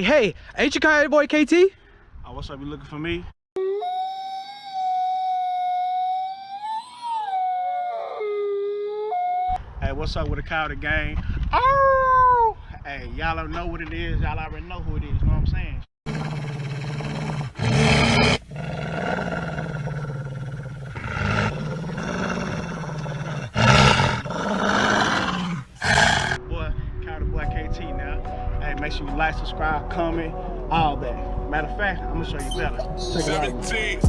Hey, ain't you kind of boy KT? Oh, what's up? You looking for me? Hey, what's up with the Coyote gang? Oh! Hey, y'all don't know what it is. Y'all already know who it is. You know what I'm saying? Boy, Coyote boy KT now. Hey, make sure you like, subscribe, comment, all that. Matter of fact, I'm gonna show you better. Check it out. 17.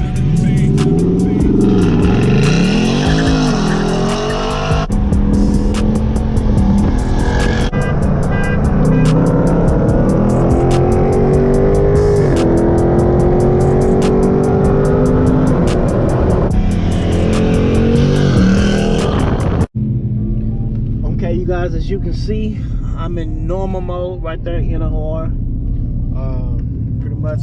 Okay, you guys, as you can see, I'm in normal mode right there in a NOR. Pretty much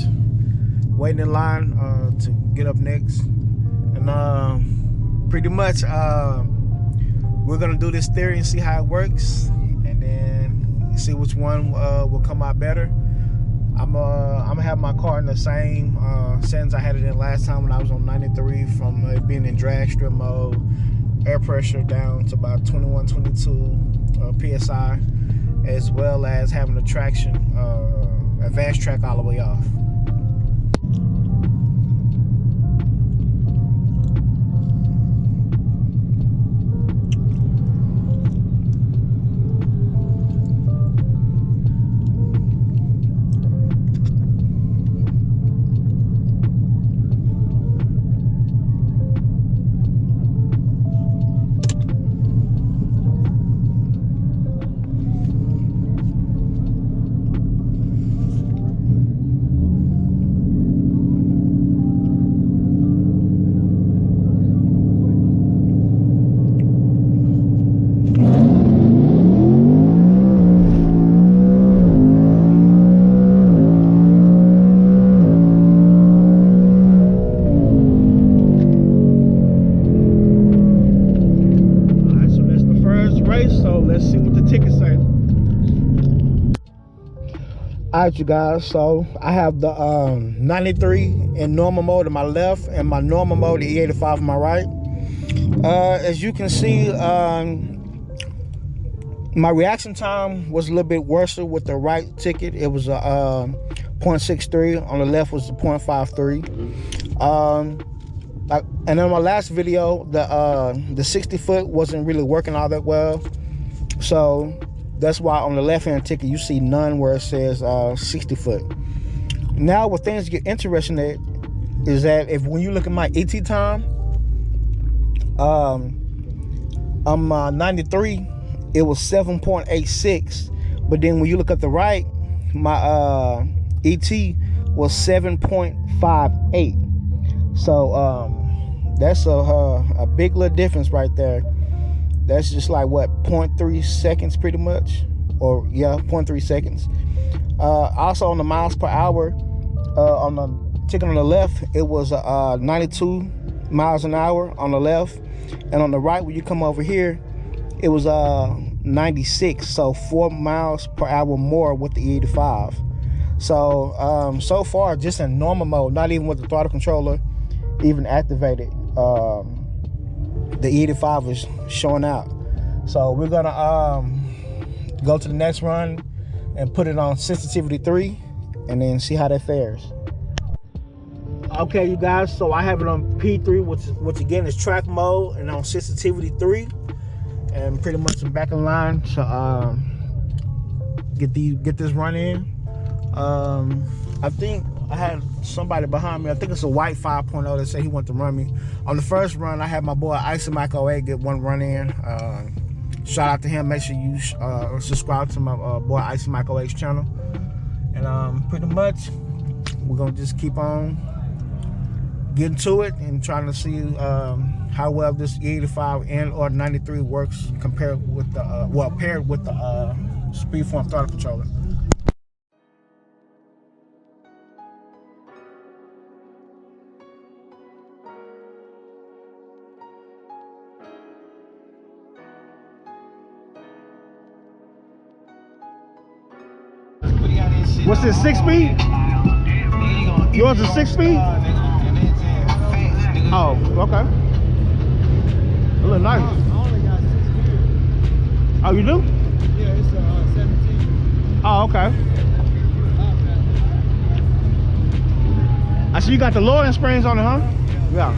waiting in line to get up next. And pretty much we're gonna do this theory and see how it works, and then see which one will come out better. I'm gonna have my car in the same settings I had it in last time when I was on 93, from it being in drag strip mode, air pressure down to about 21, 22 PSI, as well as having the traction, advanced track all the way off. So let's see what the tickets say. Alright, you guys, so I have the 93 in normal mode on my left and my normal mode, the E85 on my right. As you can see, my reaction time was a little bit worse with the right ticket. It was a 0.63, on the left was a 0.53. And in my last video, the 60 foot wasn't really working all that well, so that's why on the left hand ticket you see none where it says 60 foot. Now what things get interesting at is that when you look at my ET time, on 93 it was 7.86, but then when you look at the right, my ET was 7.58. So that's a big little difference right there. That's just like what, 0.3 seconds pretty much, or yeah, 0.3 seconds. Also on the miles per hour, on the ticket on the left, it was 92 miles an hour on the left, and on the right when you come over here, it was 96, so 4 miles per hour more with the E85. So so far, just in normal mode, not even with the throttle controller even activated, the E85 is showing out. So we're gonna go to the next run and put it on sensitivity 3 and then see how that fares. Okay, you guys, so I have it on P3, which again is track mode, and on sensitivity 3, and pretty much I'm back in line to get this run in. I think I had somebody behind me, I think it's a white 5.0, that said he wanted to run me. On the first run, I had my boy Icy Mike 08 get one run in. Shout out to him. Make sure you subscribe to my boy Icy Mike 08's channel. And pretty much, we're gonna just keep on getting to it and trying to see how well this E85 and or 93 works compared with the paired with the Speedform Throttle controller. What do y'all didn't see? What's this, 6-speed? Yours is 6-speed? Oh, okay. It look nice. I only got 6 gears. Oh, you do? Yeah, it's 17. Oh, okay. I see you got the lowering springs on it, huh? Yeah.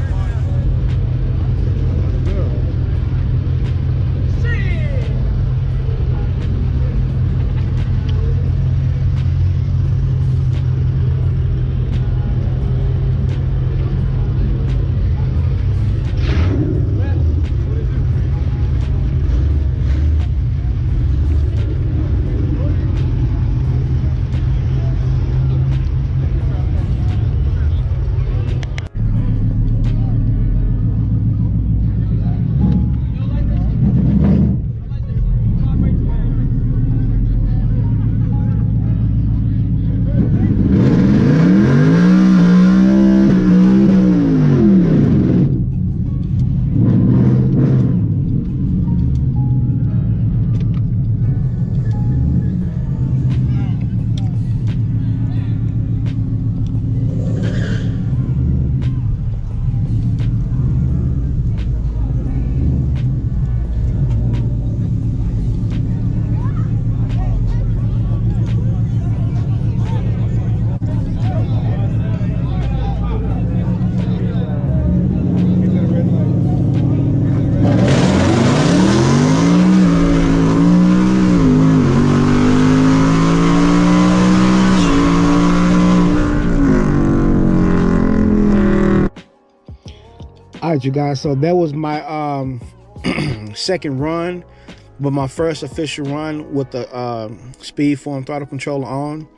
All right, you guys, so that was my second run, but my first official run with the Speedform Throttle controller on.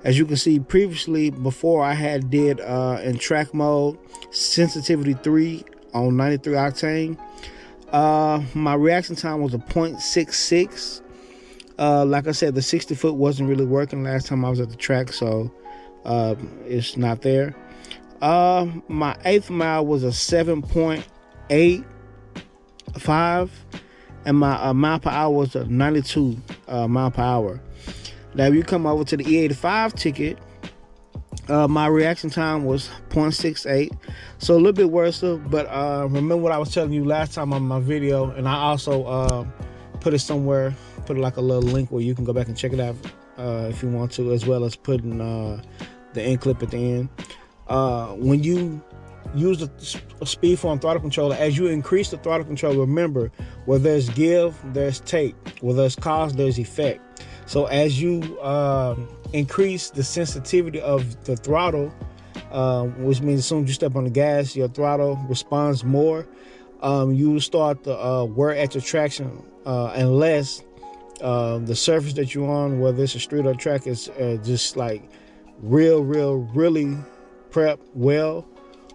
As you can see, previously, before I had did in track mode, sensitivity 3 on 93 octane. My reaction time was a 0.66. Like I said, the 60 foot wasn't really working last time I was at the track, so it's not there. My 8th mile was a 7.85, and my mile per hour was a 92 mile per hour. Now, if you come over to the E85 ticket, my reaction time was 0.68, so a little bit worse, but remember what I was telling you last time on my video, and I also put it somewhere, put like a little link where you can go back and check it out if you want to, as well as putting the end clip at the end. When you use the Speedform throttle controller, as you increase the throttle control, remember, where there's give, there's take. Where there's cause, there's effect. So as you increase the sensitivity of the throttle, which means as soon as you step on the gas, your throttle responds more. You will start to wear at your traction unless the surface that you're on, whether it's a street or track, is just like really prep well,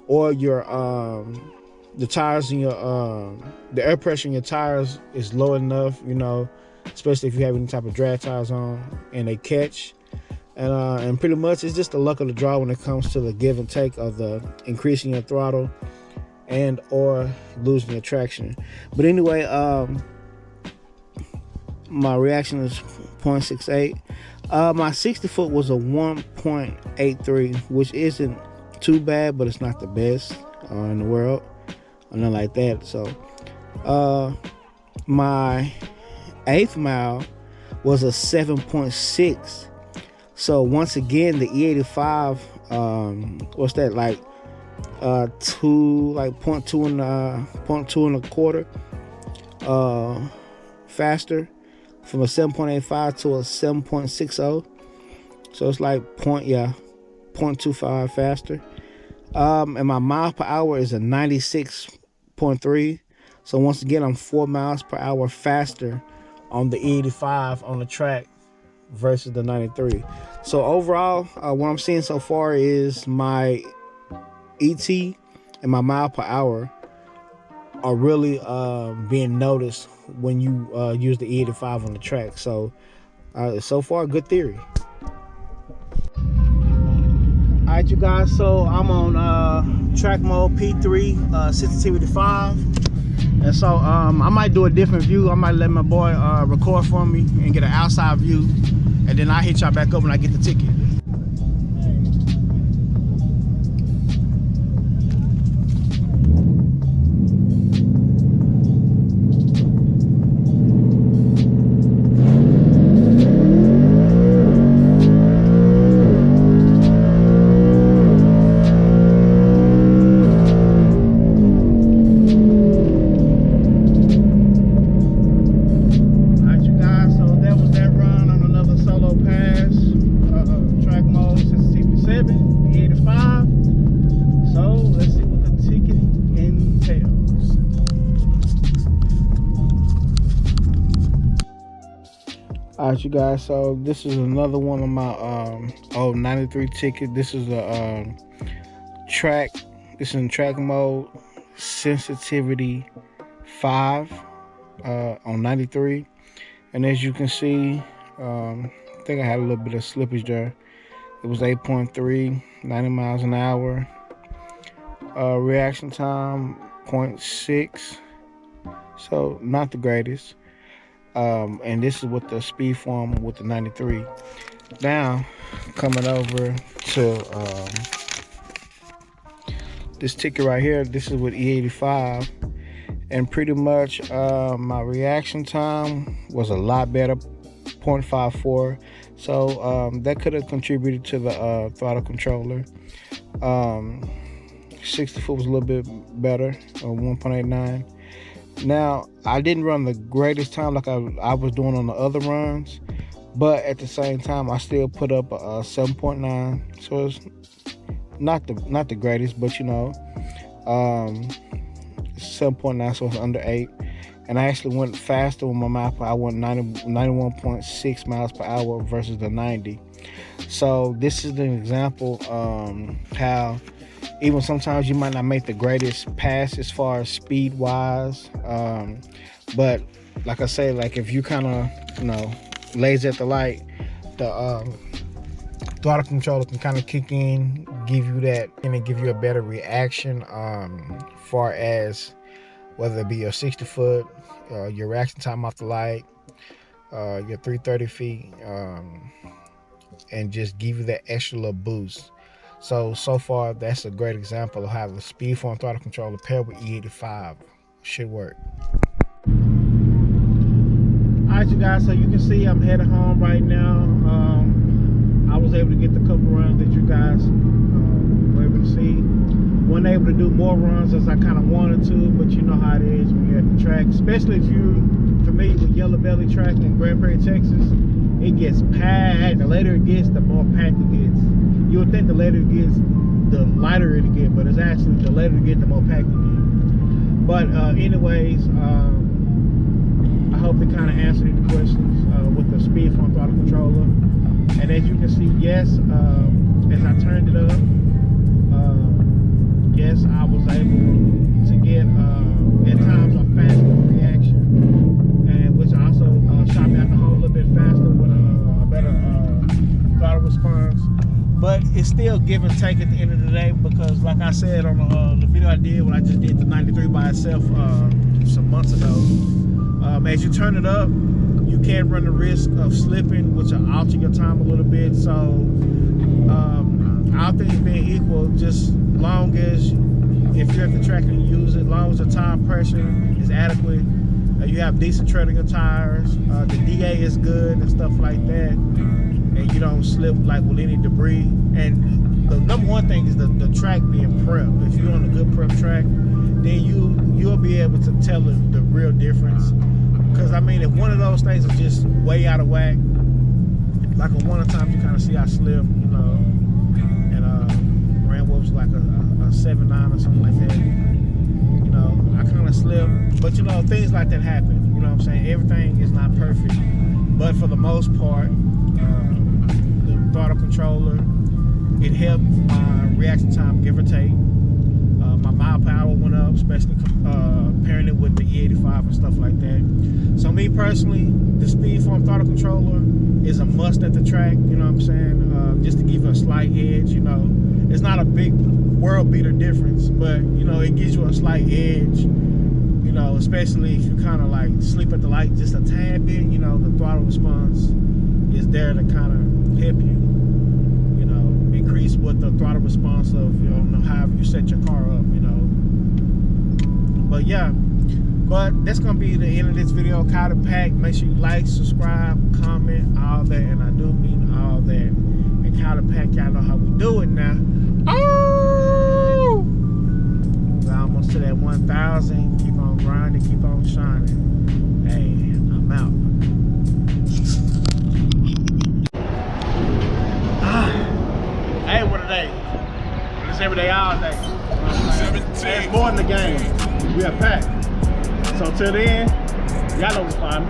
or your the tires in your the air pressure in your tires is low enough, you know, especially if you have any type of drag tires on and they catch, and pretty much it's just the luck of the draw when it comes to the give and take of the increasing your throttle and or losing your traction. But anyway, my reaction is 0.68. My 60 foot was a 1.83, which isn't too bad, but it's not the best in the world, or nothing like that. So my 8th mile was a 7.6. So once again, the E85, what's that, like 0.2 and a quarter faster, from a 7.85 to a 7.60. So it's like 0.25 faster. And my mile per hour is a 96.3. So once again, I'm 4 miles per hour faster on the E85 on the track versus the 93. So overall, what I'm seeing so far is my ET and my mile per hour are really being noticed when you use the E85 on the track. So so far, good theory. All right, you guys, so I'm on track mode P3, sensitivity 5, and so I might do a different view. I might let my boy record for me and get an outside view, and then I'll hit y'all back up when I get the ticket. All right, you guys, so this is another one of my old 93 ticket. This is a track. This is in track mode, sensitivity 5 on 93. And as you can see, I think I had a little bit of slippage there. It was 8.3, 90 miles an hour. Reaction time 0.6, so not the greatest. And this is with the Speedform with the 93. Now coming over to this ticket right here. This is with E85, and pretty much my reaction time was a lot better, 0.54. So that could have contributed to the throttle controller. 60 foot was a little bit better, 1.89. Now, I didn't run the greatest time like I was doing on the other runs, but at the same time, I still put up a 7.9. So it's not the greatest, but you know, 7.9, so it's under 8. And I actually went faster with my mile per hour. I went 91.6 miles per hour versus the 90. So this is an example how even sometimes you might not make the greatest pass as far as speed wise, but like I say, like if you kind of, you know, lazy at the light, the throttle controller can kind of kick in, give you that, and give you a better reaction far as whether it be your 60 foot, your reaction time off the light, your 330 feet, and just give you that extra little boost. So far, that's a great example of how the Speedform throttle controller paired with E85 should work. All right, you guys, so you can see I'm headed home right now. I was able to get the couple runs that you guys were able to see. Wasn't able to do more runs as I kind of wanted to, but you know how it is when you're at the track, especially if you're familiar with Yellow Belly track in Grand Prairie, Texas. It gets packed. The later it gets, the more packed it gets. You would think the later it gets, the lighter it gets, but it's actually the later it gets, the more packed it gets. But anyways, I hope they kind of answered the questions with the Speedform throttle controller. And as you can see, yes, as I turned it up, yes, I was able to get at times a faster reaction, and which also shot me out the hole a little bit faster with a better throttle response. But it's still give and take at the end of the day, because like I said on the video I did when I just did the 93 by itself some months ago, as you turn it up, you can run the risk of slipping, which will alter your time a little bit. So all things being equal, just long as if you're at the track and you use it, long as the tire pressure is adequate, you have decent tread on your tires, the DA is good and stuff like that, and you don't slip like with any debris. And the number one thing is the track being prepped. If you're on a good prep track, then you'll be able to tell the real difference. Because I mean, if one of those things is just way out of whack, like on one of the times you kind of see I slipped, you know, and ran what was like a 7.9 or something like that. You know, I kind of slipped, but you know, things like that happen. You know what I'm saying? Everything is not perfect, but for the most part, the throttle controller, it helped my reaction time, give or take. My mile per hour went up, especially pairing it with the E85 and stuff like that. So me personally, the Speedform throttle controller is a must at the track, you know what I'm saying? Just to give you a slight edge, you know. It's not a big world beater difference, but you know, it gives you a slight edge, you know, especially if you kind of like sleep at the light just a tad bit, you know, the throttle response is there to kind of help you, you know, increase what the throttle response of, you know, however you set your car up, you know. But yeah, but that's gonna be the end of this video. KOYOTEPACK, make sure you like, subscribe, comment, all that, and I do mean all that. And KOYOTEPACK, y'all know how we do it now. Oh, we're almost to that 1,000. Keep on grinding, keep on shining. Hey, I'm out. Hey, what a day. It's every day, all day. It's more than the game. We are packed. So till then, y'all know what's fine.